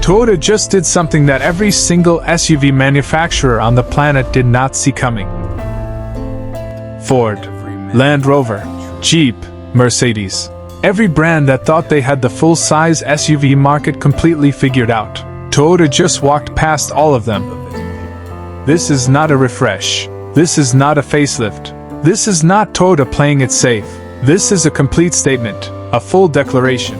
Toyota just did something that every single SUV manufacturer on the planet did not see coming. Ford, Land Rover, Jeep, Mercedes. Every brand that thought they had the full-size SUV market completely figured out. Toyota just walked past all of them. This is not a refresh. This is not a facelift. This is not Toyota playing it safe. This is a complete statement, a full declaration.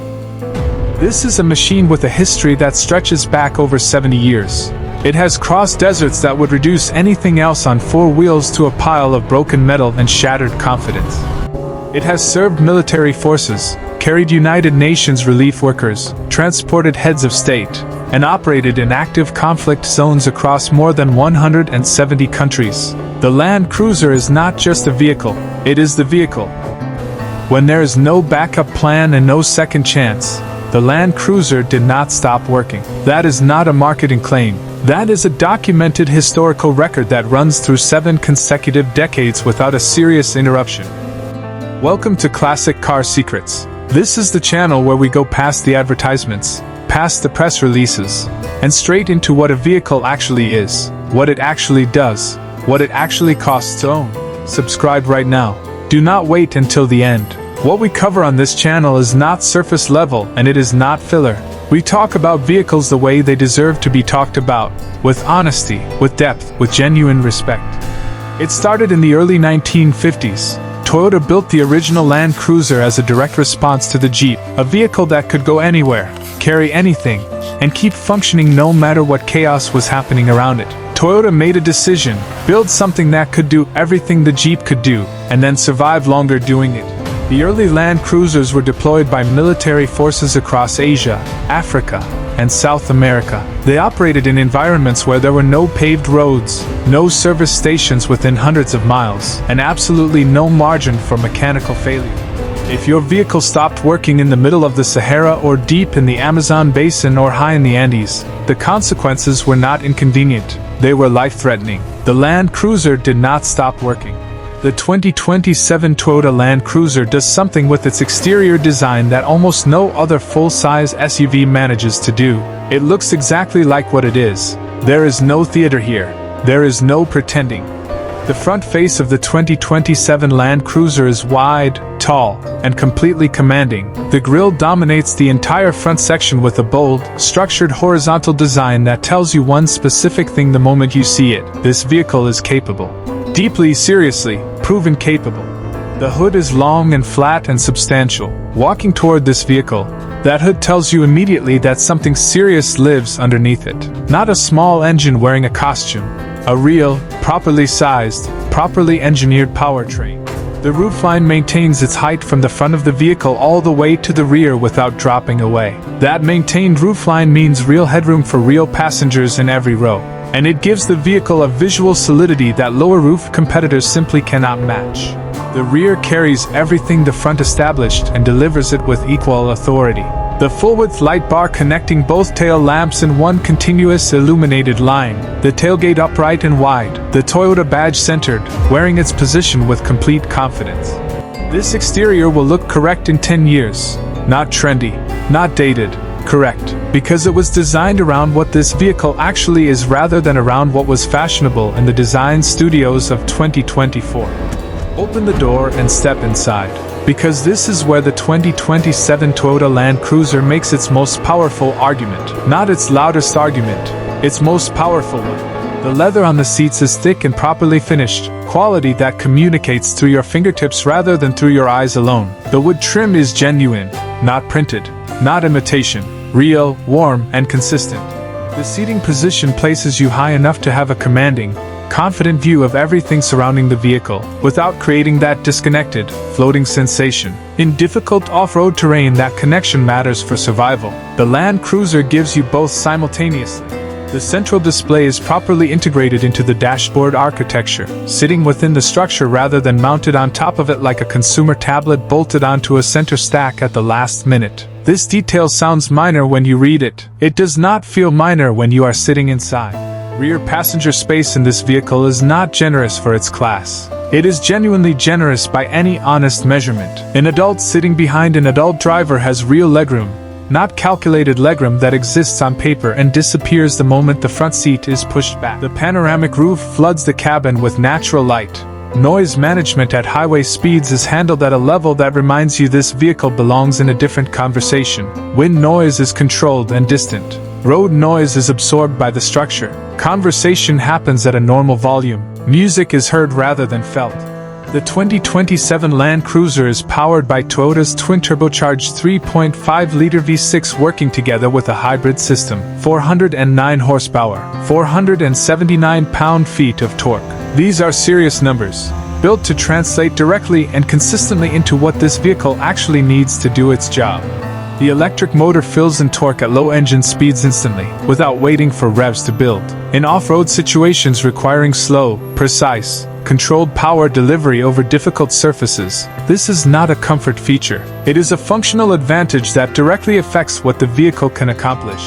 This is a machine with a history that stretches back over 70 years. It has crossed deserts that would reduce anything else on four wheels to a pile of broken metal and shattered confidence. It has served military forces, carried United Nations relief workers, transported heads of state, and operated in active conflict zones across more than 170 countries. The Land Cruiser is not just a vehicle, it is the vehicle. When there is no backup plan and no second chance, the Land Cruiser did not stop working. That is not a marketing claim. That is a documented historical record that runs through 7 consecutive decades without a serious interruption. Welcome to Classic Car Secrets. This is the channel where we go past the advertisements, past the press releases, and straight into what a vehicle actually is, what it actually does, what it actually costs to own. Subscribe right now. Do not wait until the end. What we cover on this channel is not surface level and it is not filler. We talk about vehicles the way they deserve to be talked about, with honesty, with depth, with genuine respect. It started in the early 1950s. Toyota built the original Land Cruiser as a direct response to the Jeep, a vehicle that could go anywhere, carry anything, and keep functioning no matter what chaos was happening around it. Toyota made a decision, build something that could do everything the Jeep could do, and then survive longer doing it. The early Land Cruisers were deployed by military forces across Asia, Africa, and South America. They operated in environments where there were no paved roads, no service stations within hundreds of miles, and absolutely no margin for mechanical failure. If your vehicle stopped working in the middle of the Sahara or deep in the Amazon basin or high in the Andes, the consequences were not inconvenient, they were life-threatening. The Land Cruiser did not stop working. The 2027 Toyota Land Cruiser does something with its exterior design that almost no other full-size SUV manages to do. It looks exactly like what it is. There is no theater here. There is no pretending. The front face of the 2027 Land Cruiser is wide, tall, and completely commanding. The grille dominates the entire front section with a bold, structured horizontal design that tells you one specific thing the moment you see it: this vehicle is capable. Deeply, seriously, proven capable. The hood is long and flat and substantial. Walking toward this vehicle, that hood tells you immediately that something serious lives underneath it. Not a small engine wearing a costume. A real, properly sized, properly engineered powertrain. The roofline maintains its height from the front of the vehicle all the way to the rear without dropping away. That maintained roofline means real headroom for real passengers in every row. And it gives the vehicle a visual solidity that lower roof competitors simply cannot match. The rear carries everything the front established and delivers it with equal authority. The full-width light bar connecting both tail lamps in one continuous illuminated line, the tailgate upright and wide, the Toyota badge centered, wearing its position with complete confidence. This exterior will look correct in 10 years. Not trendy, not dated. Correct, because it was designed around what this vehicle actually is rather than around what was fashionable in the design studios of 2024. Open the door and step inside, because this is where the 2027 Toyota Land Cruiser makes its most powerful argument. Not its loudest argument, its most powerful one. The leather on the seats is thick and properly finished, quality that communicates through your fingertips rather than through your eyes alone. The wood trim is genuine, not printed, not imitation, real, warm, and consistent. The seating position places you high enough to have a commanding, confident view of everything surrounding the vehicle, without creating that disconnected, floating sensation. In difficult off-road terrain, that connection matters for survival. The Land Cruiser gives you both simultaneously. The central display is properly integrated into the dashboard architecture, sitting within the structure rather than mounted on top of it like a consumer tablet bolted onto a center stack at the last minute. This detail sounds minor when you read it. It does not feel minor when you are sitting inside. Rear passenger space in this vehicle is not generous for its class. It is genuinely generous by any honest measurement. An adult sitting behind an adult driver has real legroom, not calculated legroom that exists on paper and disappears the moment the front seat is pushed back. The panoramic roof floods the cabin with natural light. Noise management at highway speeds is handled at a level that reminds you this vehicle belongs in a different conversation. Wind noise is controlled and distant. Road noise is absorbed by the structure. Conversation happens at a normal volume. Music is heard rather than felt. The 2027 Land Cruiser is powered by Toyota's twin-turbocharged 3.5-liter V6 working together with a hybrid system, 409 horsepower, 479 pound-feet of torque. These are serious numbers, built to translate directly and consistently into what this vehicle actually needs to do its job. The electric motor fills in torque at low engine speeds instantly, without waiting for revs to build. In off-road situations requiring slow, precise, controlled power delivery over difficult surfaces, this is not a comfort feature. It is a functional advantage that directly affects what the vehicle can accomplish.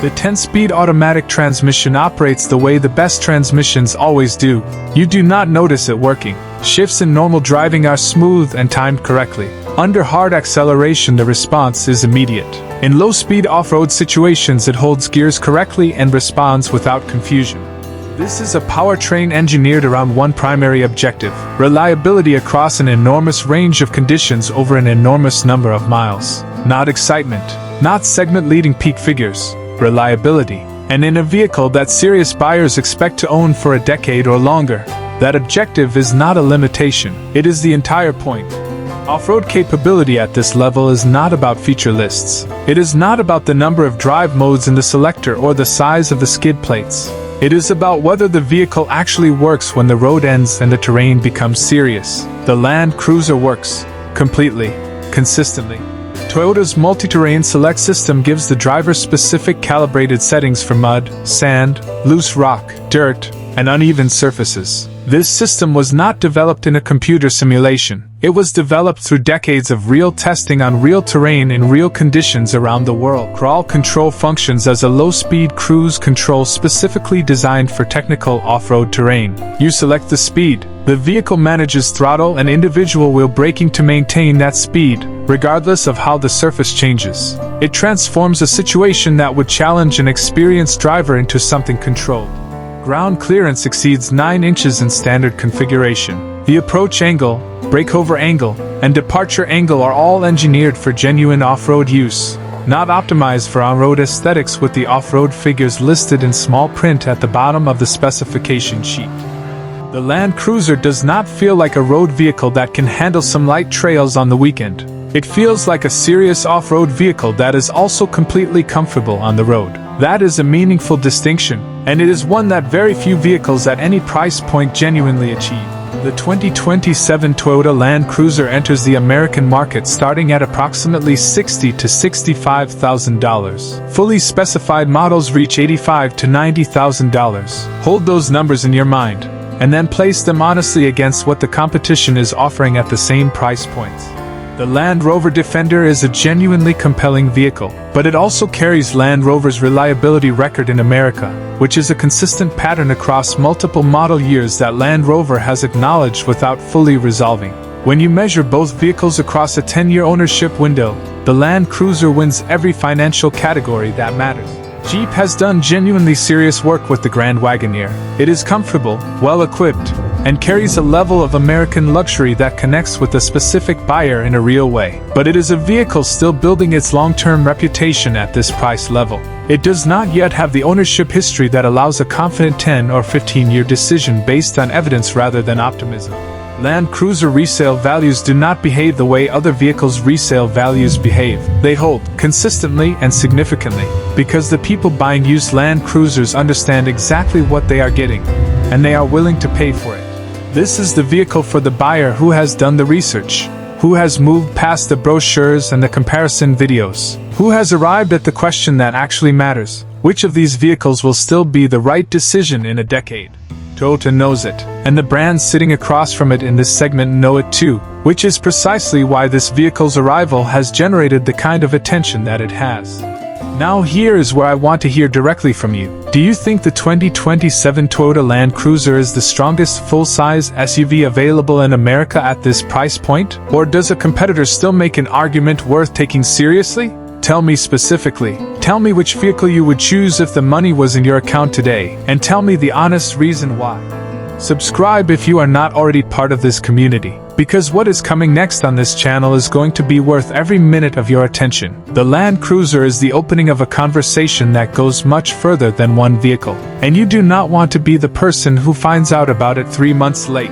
The 10-speed automatic transmission operates the way the best transmissions always do. You do not notice it working. Shifts in normal driving are smooth and timed correctly. Under hard acceleration, the response is immediate. In low-speed off-road situations, it holds gears correctly and responds without confusion. This is a powertrain engineered around one primary objective: reliability across an enormous range of conditions over an enormous number of miles. Not excitement, not segment-leading peak figures, reliability. And in a vehicle that serious buyers expect to own for a decade or longer, that objective is not a limitation, it is the entire point. Off-road capability at this level is not about feature lists. It is not about the number of drive modes in the selector or the size of the skid plates. It is about whether the vehicle actually works when the road ends and the terrain becomes serious. The Land Cruiser works. Completely. Consistently. Toyota's multi-terrain select system gives the driver specific calibrated settings for mud, sand, loose rock, dirt, and uneven surfaces. This system was not developed in a computer simulation. It was developed through decades of real testing on real terrain in real conditions around the world. Crawl control functions as a low-speed cruise control specifically designed for technical off-road terrain. You select the speed. The vehicle manages throttle and individual wheel braking to maintain that speed, regardless of how the surface changes. It transforms a situation that would challenge an experienced driver into something controlled. Ground clearance exceeds 9 inches in standard configuration. The approach angle, breakover angle, and departure angle are all engineered for genuine off-road use, not optimized for on-road aesthetics, with the off-road figures listed in small print at the bottom of the specification sheet. The Land Cruiser does not feel like a road vehicle that can handle some light trails on the weekend. It feels like a serious off-road vehicle that is also completely comfortable on the road. That is a meaningful distinction, and it is one that very few vehicles at any price point genuinely achieve. The 2027 Toyota Land Cruiser enters the American market starting at approximately $60,000 to $65,000. Fully specified models reach $85,000 to $90,000. Hold those numbers in your mind, and then place them honestly against what the competition is offering at the same price points. The Land Rover Defender is a genuinely compelling vehicle, but it also carries Land Rover's reliability record in America, which is a consistent pattern across multiple model years that Land Rover has acknowledged without fully resolving. When you measure both vehicles across a 10-year ownership window, the Land Cruiser wins every financial category that matters. Jeep has done genuinely serious work with the Grand Wagoneer. It is comfortable, well-equipped, and carries a level of American luxury that connects with a specific buyer in a real way. But it is a vehicle still building its long-term reputation at this price level. It does not yet have the ownership history that allows a confident 10 or 15-year decision based on evidence rather than optimism. Land Cruiser resale values do not behave the way other vehicles' resale values behave. They hold consistently and significantly because the people buying used Land Cruisers understand exactly what they are getting, and they are willing to pay for it. This is the vehicle for the buyer who has done the research, who has moved past the brochures and the comparison videos, who has arrived at the question that actually matters: which of these vehicles will still be the right decision in a decade? Toyota knows it, and the brands sitting across from it in this segment know it too, which is precisely why this vehicle's arrival has generated the kind of attention that it has. Now here is where I want to hear directly from you. Do you think the 2027 Toyota Land Cruiser is the strongest full-size SUV available in America at this price point? Or does a competitor still make an argument worth taking seriously? Tell me specifically. Tell me which vehicle you would choose if the money was in your account today, and tell me the honest reason why. Subscribe if you are not already part of this community, because what is coming next on this channel is going to be worth every minute of your attention. The Land Cruiser is the opening of a conversation that goes much further than one vehicle, and you do not want to be the person who finds out about it 3 months late.